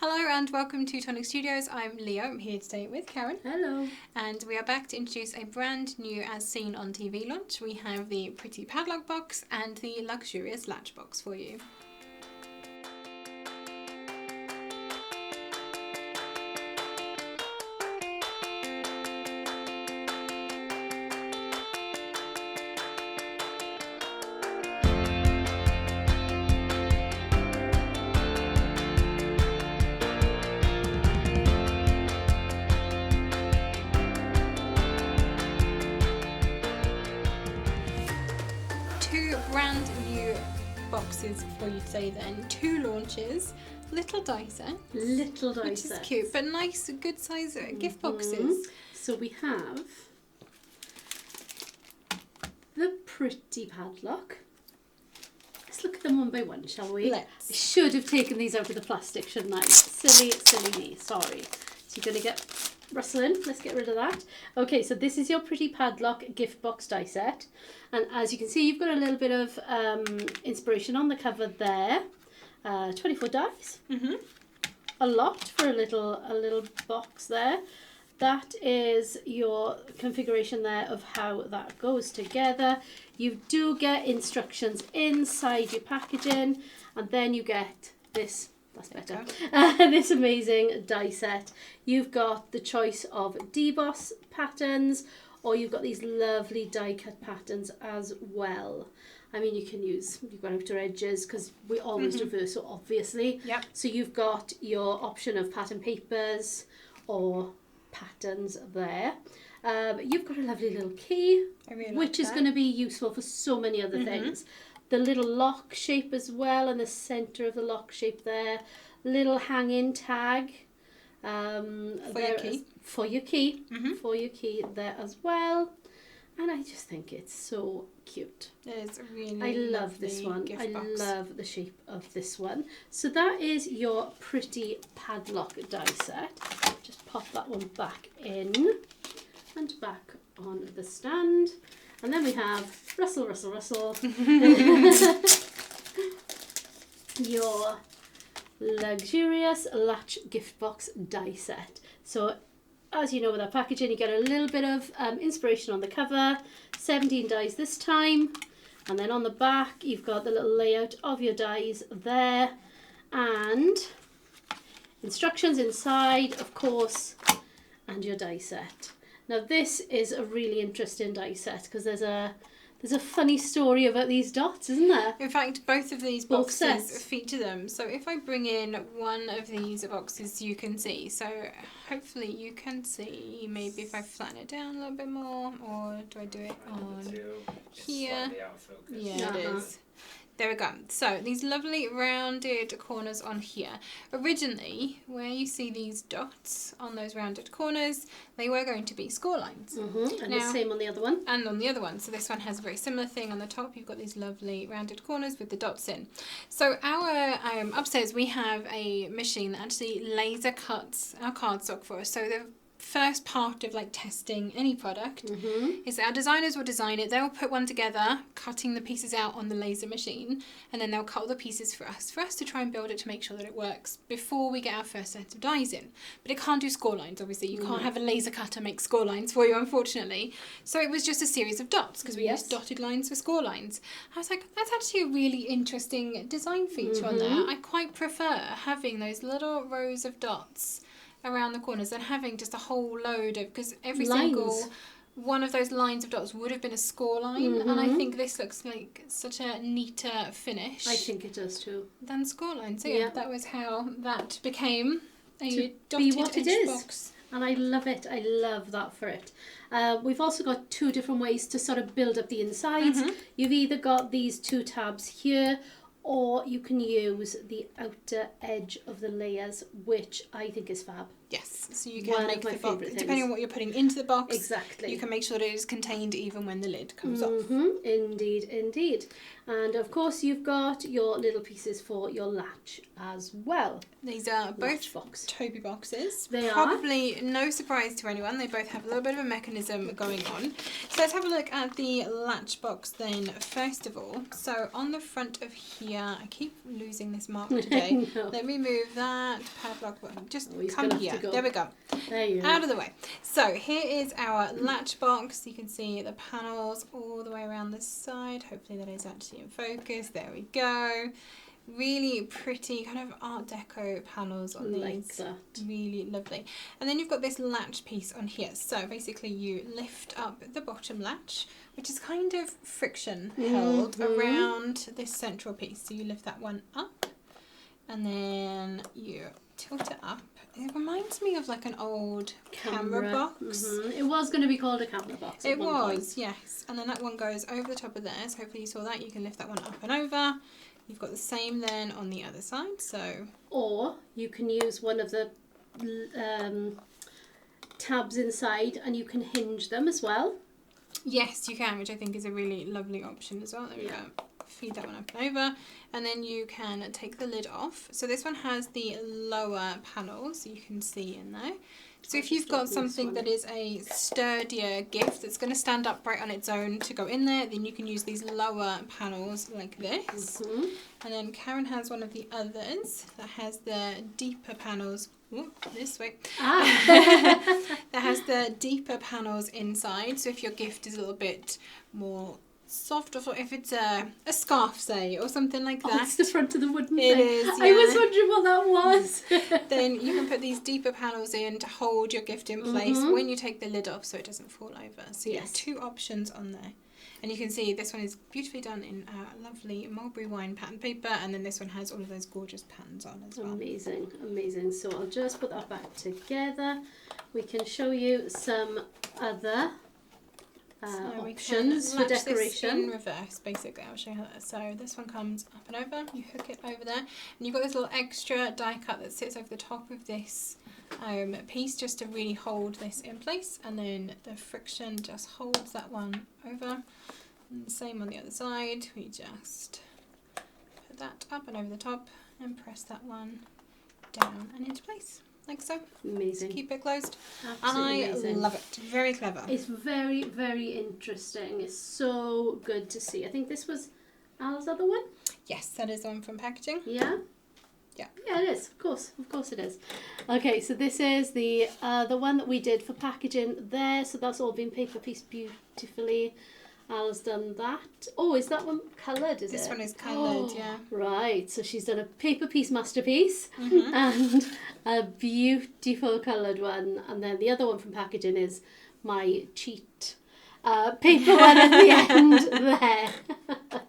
Hello and welcome to Tonic Studios. I'm Leo. I'm here today with Karen. Hello. And we are back to introduce a brand new As Seen on TV launch. We have the pretty padlock box and the luxurious latch box for you. Two brand new boxes for you today then. Two launches, little die sets. Little die Which sets. is cute, but nice, good size gift boxes. So we have the pretty padlock. Let's look at them one by one, shall we? Let's. I should have taken these out of the plastic, shouldn't I? Silly me, sorry. So you're going to get rustling. Let's get rid of that. Okay, so this is your pretty padlock gift box die set. And as you can see, you've got a little bit of inspiration on the cover there. 24 dies. A lot for a little box there. That is your configuration there of how that goes together. You do get instructions inside your packaging, and then you get this. That's better. This amazing die set. You've got the choice of deboss patterns, or you've got these lovely die cut patterns as well. I mean, you've got outer edges because we always reverse, so obviously. Yep. So you've got your option of pattern papers or patterns there. You've got a lovely little key, which is going to be useful for so many other things. The little lock shape as well, and the centre of the lock shape there. Little hanging tag For your key. For your key there as well. And I just think it's so cute. It is a really I love this one. Gift I box. love the shape of this one. So that is your pretty padlock die set. Just pop that one back in and back on the stand. And then we have rustle. Your luxurious latch gift box die set. So as you know, with our packaging, you get a little bit of inspiration on the cover. 17 dies this time. And then on the back, you've got the little layout of your dies there. And instructions inside, of course, and your die set. Now this is a really interesting die set because there's a funny story about these dots, isn't there? In fact, both of these Both boxes sets. feature them. So if I bring in one of these boxes, you can see. So hopefully you can see. Maybe if I flatten it down a little bit more, or do I do it on here? Yeah, it is. There we go. So these lovely rounded corners on here. Originally, where you see these dots on those rounded corners, they were going to be score lines. And the same on the other one. And on the other one. So this one has a very similar thing on the top. You've got these lovely rounded corners with the dots in. So our upstairs, we have a machine that actually laser cuts our cardstock for us. So the first part of like testing any product is our designers will design it. They'll put one together, cutting the pieces out on the laser machine, and then they'll cut all the pieces for us to try and build it to make sure that it works before we get our first set of dies in. But it can't do score lines, obviously. You can't have a laser cutter make score lines for you, unfortunately. So it was just a series of dots because we used dotted lines for score lines. I was like, that's actually a really interesting design feature on there. I quite prefer having those little rows of dots around the corners than having just a whole load of, because every single one of those lines of dots would have been a score line, and I think this looks like such a neater finish. I think it does too. Than score lines. So yeah, that was how that became a be dotted what it edge is. box. And I love it. I love that for it. We've also got two different ways to sort of build up the insides. You've either got these two tabs here, or you can use the outer edge of the layers, which I think is fab. Yes, so you can One make of my the box, favourite things. depending on what you're putting into the box, Exactly. you can make sure that it is contained even when the lid comes off. Indeed, indeed. And of course you've got your little pieces for your latch as well. These are both box. Toby boxes. They Probably no surprise to anyone, they both have a little bit of a mechanism going on. So let's have a look at the latch box then first of all. So on the front of here, I keep losing this mark today. No. Let me move that padlock button. Just he's come gonna here. have to go. There we go. There you Out go. of the way. So here is our latch box. You can see the panels all the way around the side. Hopefully that is actually in focus. There we go. Really pretty kind of art deco panels on Like these. that. Really lovely. And then you've got this latch piece on here. So basically you lift up the bottom latch, which is kind of friction held around this central piece. So you lift that one up and then you tilt it up. It reminds me of like an old camera box. It was going to be called a camera box. It was, yes. And then that one goes over the top of there. So hopefully you saw that. You can lift that one up and over. You've got the same then on the other side. So, or you can use one of the tabs inside and you can hinge them as well. yes, you can, which I think is a really lovely option as well. There we go. Feed that one up and over. And then you can take the lid off. So this one has the lower panels you can see in there. So if you've got something that is a sturdier gift that's going to stand upright on its own to go in there, then you can use these lower panels like this. And then Karen has one of the others that has the deeper panels. Ooh, this way. That has the deeper panels inside. So if your gift is a little bit more soft, or if it's a scarf, say, or something like that. It's the front of the wooden It thing. is, I was wondering what that was. Then you can put these deeper panels in to hold your gift in place when you take the lid off so it doesn't fall over. So yeah, two options on there. And you can see this one is beautifully done in lovely mulberry wine pattern paper, and then this one has all of those gorgeous patterns on as well. Amazing, amazing. So I'll just put that back together. We can show you some other options for decoration. In reverse, basically. I'll show you how that is. So this one comes up and over. You hook it over there, and you've got this little extra die cut that sits over the top of this piece just to really hold this in place, and then the friction just holds that one over. And the same on the other side. We just put that up and over the top and press that one down and into place. Like so. Amazing. Keep it closed. Absolutely and I amazing. love it. Very clever. It's very, very interesting. It's so good to see. I think this was Al's other one. Yes, that is the one from packaging. Yeah? Yeah. Yeah, it is. Of course it is. Okay, so this is the one that we did for packaging there. So that's all been paper pieced beautifully. Al's done that. Oh, is that one coloured, is This it? one is coloured, yeah. Right, so she's done a paper piece masterpiece and a beautiful coloured one. And then the other one from packaging is my cheat paper one at the end there. But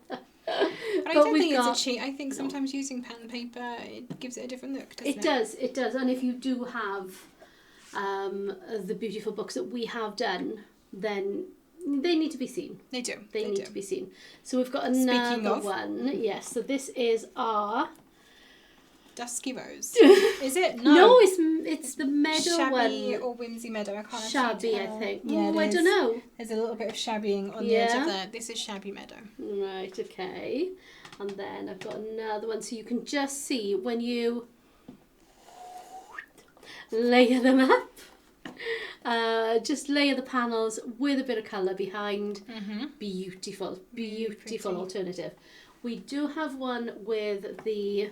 I don't think it's a cheat. I think sometimes using pattern paper, it gives it a different look, doesn't it? It does. And if you do have the beautiful books that we have done, then they need to be seen. They do. They need to be seen. So we've got another one. Yes, so this is our Dusky Rose. Is it? No, it's the meadow Shabby one. or Whimsy Meadow. I can't Shabby, actually tell. I think. Yeah, I don't know. There's a little bit of shabbying on the edge of there. This is Shabby Meadow. Right, okay. And then I've got another one, so you can just see when you layer them up. Just layer the panels with a bit of colour behind. Beautiful alternative. We do have one with the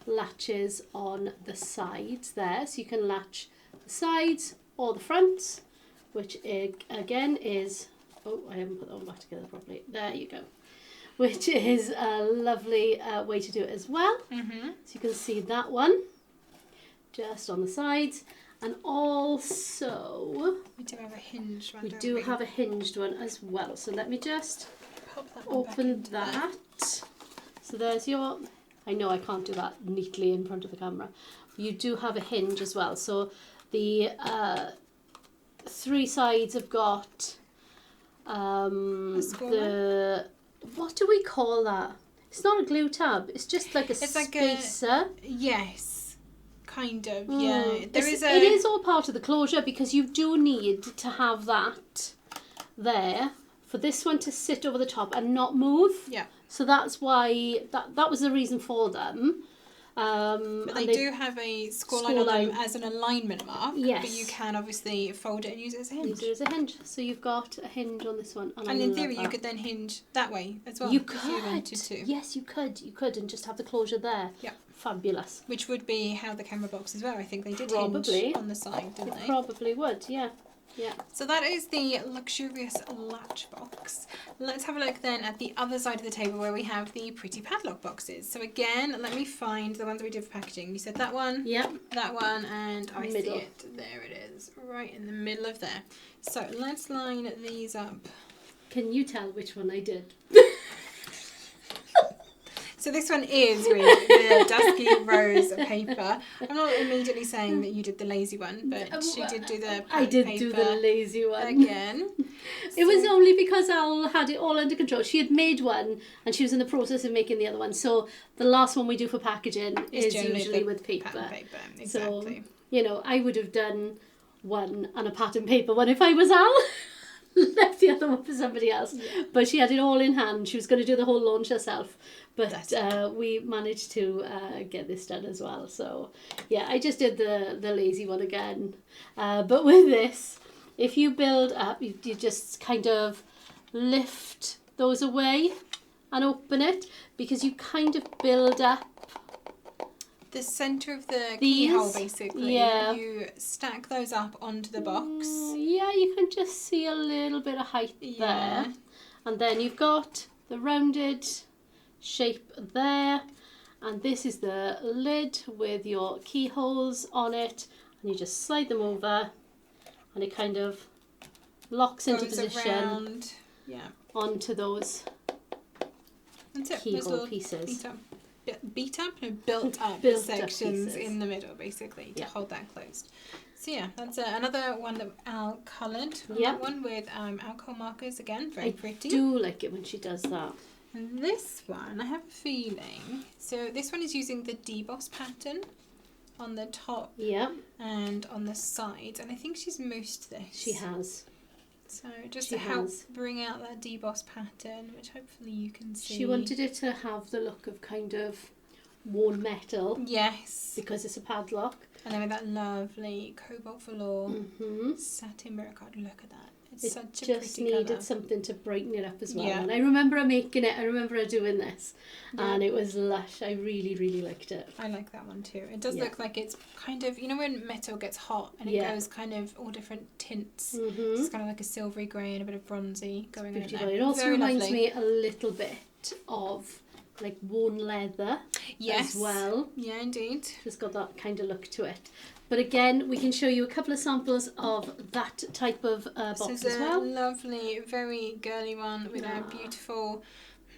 latches on the sides there, so you can latch the sides or the fronts, which again is, oh, I haven't put that one back together properly. There you go. Which is a lovely way to do it as well. So you can see that one just on the sides. And also, we do have a hinged one. We do have a hinged one as well. So let me just pop that open that. So there's your, I know I can't do that neatly in front of the camera. You do have a hinge as well. So the three sides have got the, what do we call that? It's not a glue tab. It's just like a spacer. Yes. Kind of, yeah. It is all part of the closure, because you do need to have that there for this one to sit over the top and not move. Yeah. So that's why that was the reason for them. But they do have a score line on them as an alignment mark. Yes. But you can obviously fold it and use it as a hinge. Use it as a hinge. So you've got a hinge on this one. And in theory, you could then hinge that way as well. You if you wanted to. Yes, you could. You could, and just have the closure there. Yeah. Fabulous. Which would be how the camera boxes were. I think they did Probably. hinge on the side, didn't they? Probably would, yeah. Yeah. So that is the Luxurious Latch Box. Let's have a look then at the other side of the table where we have the pretty padlock boxes. So again, let me find the ones that we did for packaging. You said that one? Yep. That one, and I Middle. see it. There it is, right in the middle of there. So let's line these up. Can you tell which one I did? So this one is with the dusky rose paper. I'm not immediately saying that you did the lazy one, but she did do the I did paper do the lazy one. again. It was only because Al had it all under control. She had made one and she was in the process of making the other one. So the last one we do for packaging is usually with paper. Pattern paper, exactly. So, you know, I would have done one and a pattern paper one if I was Al. Left the other one for somebody else. Yeah. But she had it all in hand. She was going to do the whole launch herself. But we managed to get this done as well. So, yeah, I just did the lazy one again. But with this, if you build up, you just kind of lift those away and open it, because you kind of build up the centre of the keyhole, basically. Yeah. You stack those up onto the box. Yeah, you can just see a little bit of height there. And then you've got the rounded shape there. And this is the lid with your keyholes on it. And you just slide them over and it kind of locks into position onto those keyhole pieces. Built up sections in the middle, basically, to hold that closed. So yeah, that's another one that Al coloured. That one with alcohol markers again, very pretty. I do like it when she does that. And this one, I have a feeling. So this one is using the deboss pattern on the top and on the sides, and I think she's moosed this. She has. So just to help bring out that deboss pattern, which hopefully you can see. She wanted it to have the look of kind of worn metal. Yes. Because it's a padlock. And then with that lovely cobalt velour satin mirror card. Look at that. It's such a pretty colour. It just needed something to brighten it up as well. Yeah. And I remember her making it. I remember her doing this. Yeah. And it was lush. I really, really liked it. I like that one too. It does look like it's kind of, you know when metal gets hot and it goes kind of all different tints. It's kind of like a silvery grey and a bit of bronzy going on in there. It also reminds me a little bit of like worn leather as well. Yeah, indeed. Just got that kind of look to it. But again, we can show you a couple of samples of that type of box as well. This is a lovely, very girly one with a beautiful,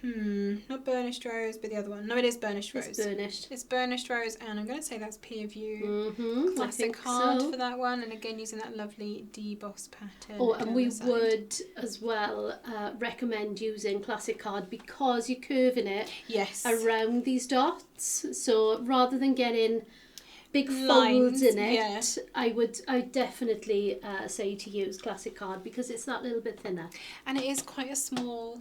not burnished rose, but the other one. No, it is burnished rose. It's burnished. It's burnished rose, and I'm going to say that's Peer View. Classic card for that one, and again using that lovely deboss pattern. Oh, and we would as well recommend using classic card because you're curving it around these dots. So rather than getting big folds in it, I definitely say to use classic card because it's that little bit thinner. And it is quite a small,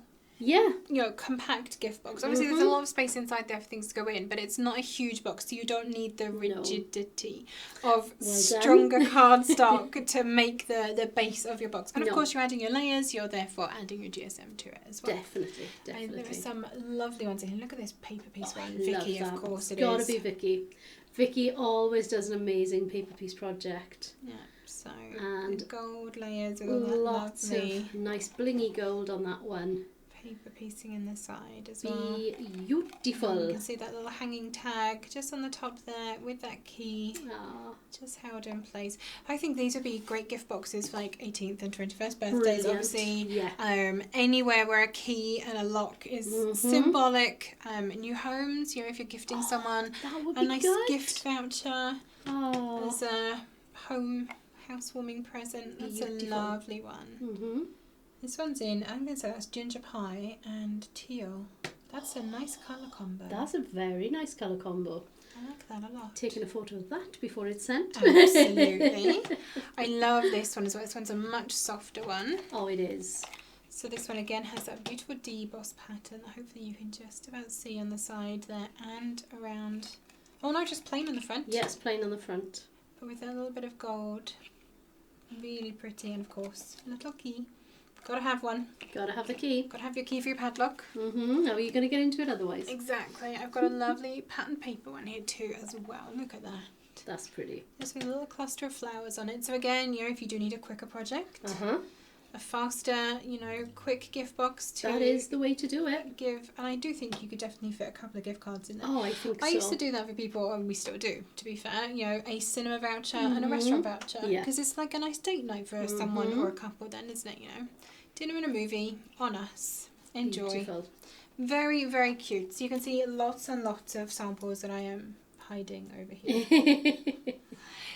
compact gift box. Obviously there's a lot of space inside there for things to go in, but it's not a huge box, so you don't need the rigidity of stronger cardstock to make the base of your box. And of course you're adding your layers, you're therefore adding your GSM to it as well. Definitely. And there are some lovely ones in here. Look at this paper piece one. Vicky, of course it is. Gotta be Vicky. Vicky always does an amazing paper piece project. Yeah, so and gold layers with all that lots of nice blingy gold on that one. Paper piecing in the side as well. Beautiful. And you can see that little hanging tag just on the top there with that key just held in place. I think these would be great gift boxes for like 18th and 21st birthdays. Obviously, anywhere where a key and a lock is symbolic. New homes, you know, if you're gifting someone a nice gift voucher as a housewarming present. That's a lovely one. This one's in, I'm going to say that's ginger pie and teal. That's a nice colour combo. That's a very nice colour combo. I like that a lot. Taking a photo of that before it's sent. Absolutely. I love this one as well. This one's a much softer one. Oh, it is. So this one again has that beautiful deboss pattern that hopefully you can just about see on the side there and around. Oh no, just plain on the front. Yes, plain on the front. But with a little bit of gold. Really pretty, and of course, a little key. Gotta have one. Gotta have the key. Gotta have your key for your padlock. How are you going to get into it otherwise? Exactly. I've got a lovely pattern paper one here too as well. Look at that. That's pretty. There's a little cluster of flowers on it. So again, you know, if you do need a quicker project, a faster, you know, quick gift box to that is the way to do it. give. And I do think you could definitely fit a couple of gift cards in there. Oh, I think so. I used to do that for people, and we still do, to be fair. You know, a cinema voucher and a restaurant voucher. Yeah. Because it's like a nice date night for someone or a couple then, isn't it, you know? Dinner and a movie on us. Enjoy. Beautiful. Very, very cute. So you can see lots and lots of samples that I am hiding over here.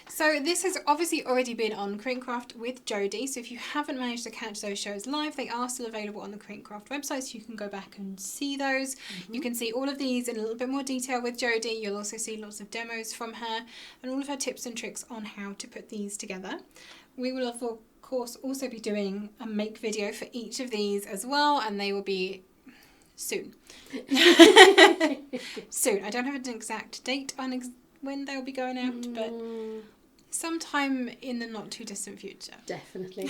So this has obviously already been on Crinkcraft with Jodie. So if you haven't managed to catch those shows live, they are still available on the Crinkcraft website. So you can go back and see those. You can see all of these in a little bit more detail with Jodie. You'll also see lots of demos from her and all of her tips and tricks on how to put these together. We will of course also be doing a make video for each of these as well, and they will be soon. Soon. I don't have an exact date on when they'll be going out, but sometime in the not too distant future. Definitely.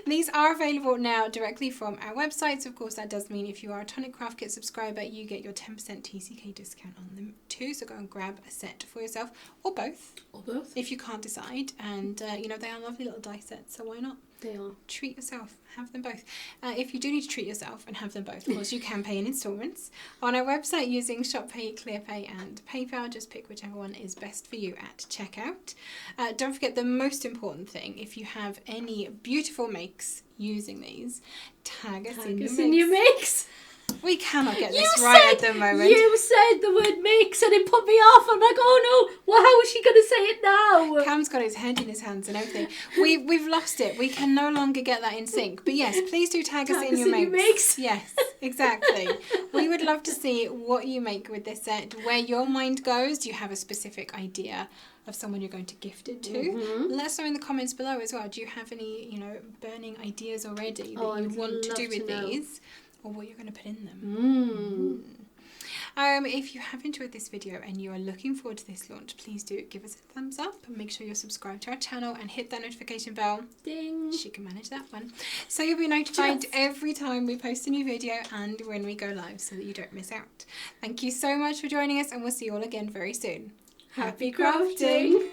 These are available now directly from our website. So of course that does mean if you are a Tonic Craft Kit subscriber, you get your 10% TCK discount on them too. So go and grab a set for yourself, or both. Or both. If you can't decide. And you know, they are lovely little die sets, so why not? They are. Treat yourself. Have them both. If you do need to treat yourself and have them both, of course, you can pay in instalments on our website using ShopPay, ClearPay and PayPal. Just pick whichever one is best for you at checkout. Don't forget the most important thing. If you have any beautiful makes using these, tag us in your mix. We cannot get this right at the moment. You said the word mix and it put me off. I'm like, oh no, well, how is she going to say it now? Cam's got his head in his hands and everything. We've lost it. We can no longer get that in sync. But yes, please do tag us in your mix. Yes, exactly. We would love to see what you make with this set, where your mind goes. Do you have a specific idea of someone you're going to gift it to? Let us know in the comments below as well. Do you have any, you know, burning ideas already that you want to do with these? Or what you're going to put in them. If you have enjoyed this video and you are looking forward to this launch, please do give us a thumbs up and make sure you're subscribed to our channel and hit that notification bell. Ding! She can manage that one. So you'll be notified every time we post a new video and when we go live, so that you don't miss out. Thank you so much for joining us, and we'll see you all again very soon. Happy crafting!